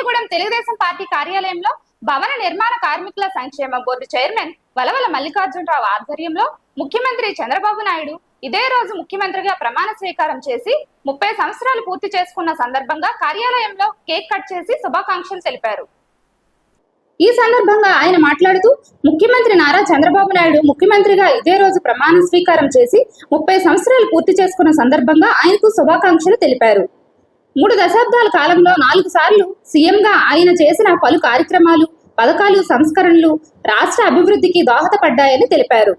Kothagudem Telugu Desam party కార్యాలయంలో భవన నిర్మాణ కార్మికుల సంక్షేమ బోర్డు చైర్మన్ వలవల మల్లికార్జునరావు ఆధ్వర్యంలో ముఖ్యమంత్రి చంద్రబాబు నాయుడు ఇదే రోజు ముఖ్యమంత్రిగా ప్రమాణ స్వీకారం చేసి 30 సంవత్సరాలు పూర్తి చేసుకున్న సందర్భంగా కార్యాలయంలో కేక్ కట్ చేసి శుభాకాంక్షలు తెలిపారు. ఈ సందర్భంగా ఆయన మాట్లాడుతూ ముఖ్యమంత్రి నారా చంద్రబాబు నాయుడు ముఖ్యమంత్రిగా ఇదే రోజు ప్రమాణ స్వీకారం చేసి 30 సంవత్సరాలు పూర్తి చేసుకున్న సందర్భంగా ఆయనకు శుభాకాంక్షలు తెలిపారు. 3 దశాబ్దాల కాలంలో 4 సార్లు సీఎంగా ఆయన చేసిన పలు కార్యక్రమాలు, పథకాలు, సంస్కరణలు రాష్ట్ర అభివృద్ధికి దోహదపడ్డాయని తెలిపారు.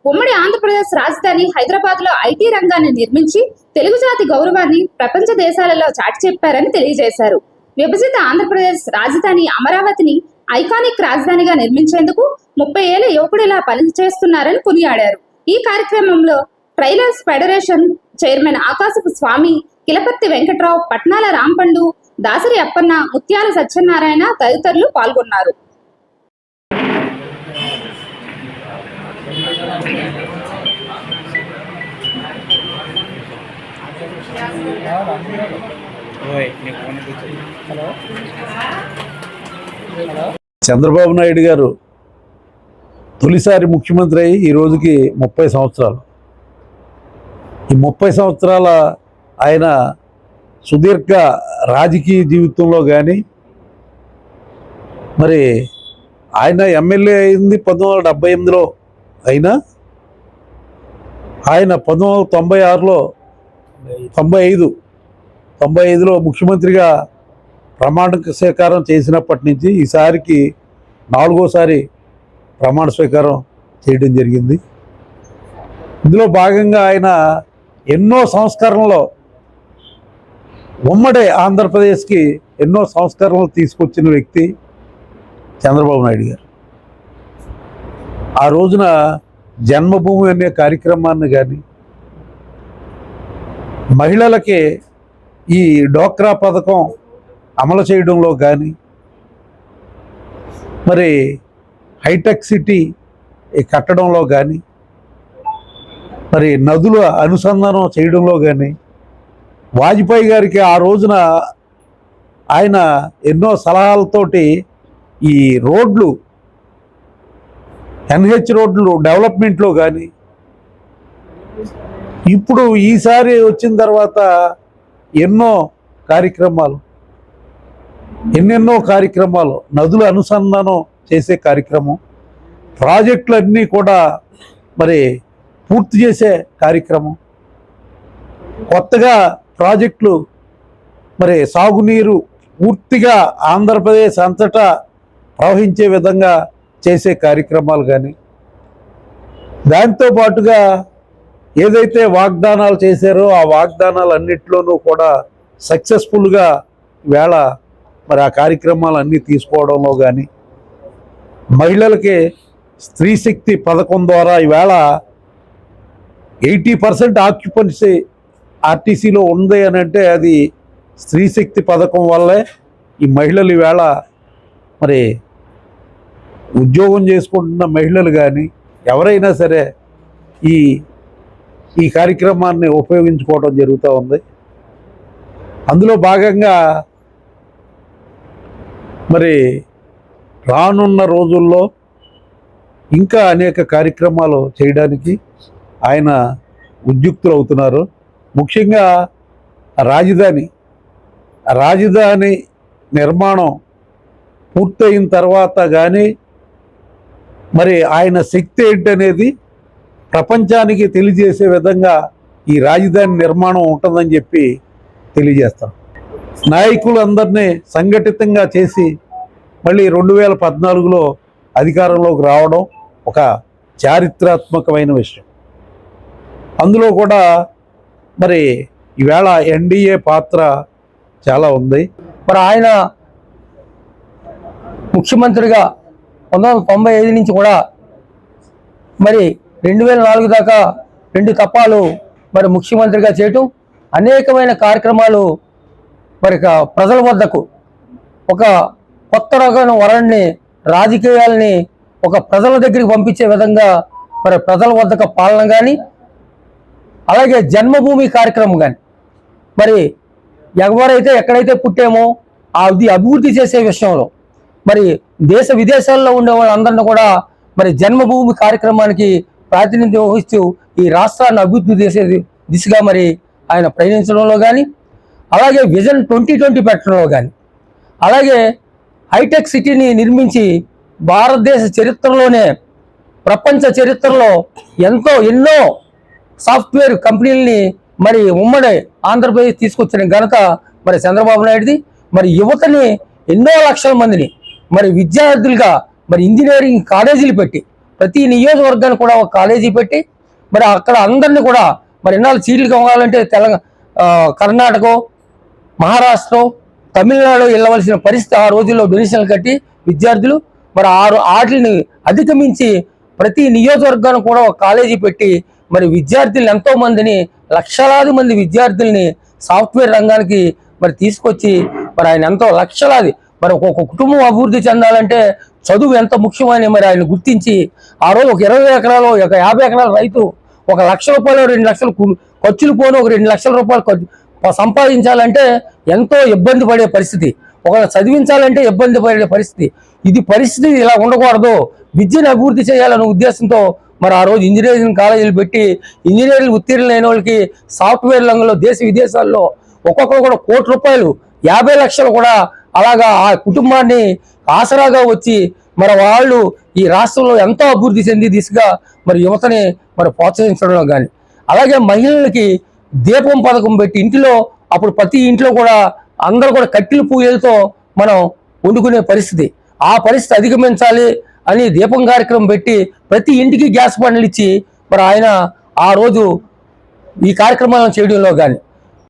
ఉమ్మడి ఆంధ్రప్రదేశ్ రాజధాని హైదరాబాద్లో ఐటీ రంగాన్ని నిర్మించి తెలుగు జాతి గౌరవాన్ని ప్రపంచ దేశాలలో చాటి చెప్పారని తెలియజేశారు. విభజిత ఆంధ్రప్రదేశ్ రాజధాని అమరావతిని ఐకానిక్ రాజధానిగా నిర్మించేందుకు 30 ఏళ్ల యువకుడిలా పనిచేస్తున్నారని కొనియాడారు. ఈ కార్యక్రమంలో ట్రైలర్స్ ఫెడరేషన్ చైర్మన్ ఆకాశపు స్వామి, కిలపర్తి వెంకట్రావు, పట్నాల రాంపండు, దాసరి అప్పన్న, ముత్యాల సత్యనారాయణ తదితరులు పాల్గొన్నారు. చంద్రబాబు నాయుడు గారు తొలిసారి ముఖ్యమంత్రి అయ్యి ఈ రోజుకి 30 సంవత్సరాలు. ఈ 30 సంవత్సరాల ఆయన సుదీర్ఘ రాజకీయ జీవితంలో కానీ, మరి ఆయన ఎమ్మెల్యే అయింది 1978లో అయినా ఆయన 1996లో 95లో ముఖ్యమంత్రిగా ప్రమాణ స్వీకారం చేసినప్పటి నుంచి ఈసారికి 4వసారి ప్రమాణ స్వీకారం చేయడం జరిగింది. ఇందులో భాగంగా ఆయన ఎన్నో సంస్కరణలు, ఉమ్మడి ఆంధ్రప్రదేశ్కి ఎన్నో సంస్కరణలు తీసుకొచ్చిన వ్యక్తి చంద్రబాబు నాయుడు గారు. ఆ రోజున జన్మభూమి అనే కార్యక్రమాన్ని కానీ, మహిళలకి ఈ డోక్రా పథకం అమలు చేయడంలో కానీ, మరి హైటెక్ సిటీ కట్టడంలో కానీ, మరి నదుల అనుసంధానం చేయడంలో కానీ, వాజ్పేయి గారికి ఆ రోజున ఆయన ఎన్నో సలహాలతోటి ఈ రోడ్లు, ఎన్హెచ్ రోడ్లు డెవలప్మెంట్లో కానీ, ఇప్పుడు ఈసారి వచ్చిన తర్వాత ఎన్నెన్నో కార్యక్రమాలు, నదుల అనుసంధానం చేసే కార్యక్రమం, ప్రాజెక్టులన్నీ కూడా మరి పూర్తి చేసే కార్యక్రమం, కొత్తగా ప్రాజెక్టులు, మరి సాగునీరు పూర్తిగా ఆంధ్రప్రదేశ్ అంతటా ప్రవహించే విధంగా చేసే కార్యక్రమాలు కానీ, దాంతో పాటుగా ఏదైతే వాగ్దానాలు చేశారో ఆ వాగ్దానాలన్నింటిలోనూ కూడా సక్సెస్ఫుల్గా వేళ మరి ఆ కార్యక్రమాలన్నీ తీసుకోవడంలో కానీ, మహిళలకి స్త్రీ శక్తి పథకం ద్వారా ఈవేళ 80% ఆక్యుపెన్సీ ఆర్టీసీలో ఉంది అని అంటే అది స్త్రీ శక్తి పథకం వల్లే. ఈ మహిళలు ఈవేళ మరి ఉద్యోగం చేసుకుంటున్న మహిళలు కానీ ఎవరైనా సరే ఈ కార్యక్రమాన్ని ఉపయోగించుకోవడం జరుగుతూ ఉంది. అందులో భాగంగా మరి రానున్న రోజుల్లో ఇంకా అనేక కార్యక్రమాలు చేయడానికి ఆయన ఉద్యుక్తులు అవుతున్నారు. ముఖ్యంగా రాజధాని నిర్మాణం పూర్తయిన తర్వాత కానీ మరి ఆయన శక్తి ఏంటనేది ప్రపంచానికి తెలియజేసే విధంగా ఈ రాజధాని నిర్మాణం ఉంటుందని చెప్పి తెలియజేస్తాం. నాయకులందరినీ సంఘటితంగా చేసి మళ్ళీ 2014లో అధికారంలోకి రావడం ఒక చారిత్రాత్మకమైన విషయం. అందులో కూడా మరి ఈవేళ ఎన్డీఏ పాత్ర చాలా ఉంది. మరి ఆయన ముఖ్యమంత్రిగా 1995 నుంచి కూడా మరి 2004 దాకా 2 తపాలు మరి ముఖ్యమంత్రిగా చేయటం, అనేకమైన కార్యక్రమాలు మరి ప్రజల వద్దకు ఒక కొత్త రకమైన వరణ్ణి, రాజకీయాలని ఒక ప్రజల దగ్గరికి పంపించే విధంగా మరి ప్రజల వద్దకు పాలన కానీ, అలాగే జన్మభూమి కార్యక్రమం కానీ, మరి ఎక్కడైతే పుట్టామో అది అభివృద్ధి చేసే విషయంలో మరి దేశ విదేశాల్లో ఉండే వాళ్ళందరినీ కూడా మరి జన్మభూమి కార్యక్రమానికి ప్రాతినిధ్యం వహిస్తూ ఈ రాష్ట్రాన్ని అభివృద్ధి చేసే దిశగా మరి ఆయన ప్రయాణించడంలో కానీ, అలాగే విజన్ 2020 పెట్టడంలో కానీ, అలాగే హైటెక్ సిటీని నిర్మించి భారతదేశ చరిత్రలోనే ప్రపంచ చరిత్రలో ఎన్నో సాఫ్ట్వేర్ కంపెనీలని మరి ఉమ్మడి ఆంధ్రప్రదేశ్ తీసుకొచ్చిన ఘనత మరి చంద్రబాబు నాయుడుది. మరి యువతని ఎన్నో లక్షల మందిని మరి విద్యార్థులుగా మరి ఇంజనీరింగ్ కాలేజీలు పెట్టి ప్రతి నియోజకవర్గానికి కూడా ఒక కాలేజీ పెట్టి మరి అక్కడ అందరినీ కూడా మరి ఎన్నాళ్ళు సీట్లు కావాలంటే కర్ణాటక, మహారాష్ట్ర, తమిళనాడు వెళ్ళవలసిన పరిస్థితి ఆ రోజుల్లో డొనేషన్లు కట్టి విద్యార్థులు మరి వాటిని అధిగమించి ప్రతి నియోజకవర్గానికి కూడా ఒక కాలేజీ పెట్టి మరి విద్యార్థులు ఎంతో మందిని, లక్షలాది మంది విద్యార్థుల్ని సాఫ్ట్వేర్ రంగానికి మరి తీసుకొచ్చి మరి ఆయన ఎంతో లక్షలాది మరి ఒక కుటుంబం అభివృద్ధి చెందాలంటే చదువు ఎంత ముఖ్యమని మరి ఆయన గుర్తించి ఆ రోజు ఒక 20 ఎకరాలు, ఒక 50 ఎకరాల రైతు 1 లక్ష రూపాయలు, 2 లక్షలు ఖర్చులు పోను ఒక 2 లక్షల రూపాయలు సంపాదించాలంటే ఎంతో ఇబ్బంది పడే పరిస్థితి, ఒకవేళ చదివించాలంటే ఇబ్బంది పడే పరిస్థితి. ఇది పరిస్థితి ఇలా ఉండకూడదు, విద్యను అభివృద్ధి చేయాలనే ఉద్దేశంతో మరి ఆ రోజు ఇంజనీరింగ్ కాలేజీలు పెట్టి ఇంజనీరింగ్ ఉత్తీర్ణులైన వాళ్ళకి సాఫ్ట్వేర్ రంగంలో దేశ విదేశాల్లో ఒక్కొక్కరు కూడా 1 కోటి రూపాయలు, 50 లక్షలు కూడా అలాగా ఆ కుటుంబాన్ని ఆసరాగా వచ్చి మరి వాళ్ళు ఈ రాష్ట్రంలో ఎంతో అభివృద్ధి చెంది దిశగా మరి యువతని మరి ప్రోత్సహించడంలో కానీ, అలాగే మహిళలకి దీపం పథకం పెట్టి ఇంటిలో అప్పుడు ప్రతి ఇంట్లో కూడా అందరూ కూడా కట్టెల పూయలతో మనం వండుకునే పరిస్థితి, ఆ పరిస్థితి అధిగమించాలి అని దీపం కార్యక్రమం పెట్టి ప్రతి ఇంటికి గ్యాస్ బండ్లు ఇచ్చి మరి ఆయన ఆ రోజు ఈ కార్యక్రమాలను చేయడంలో కానీ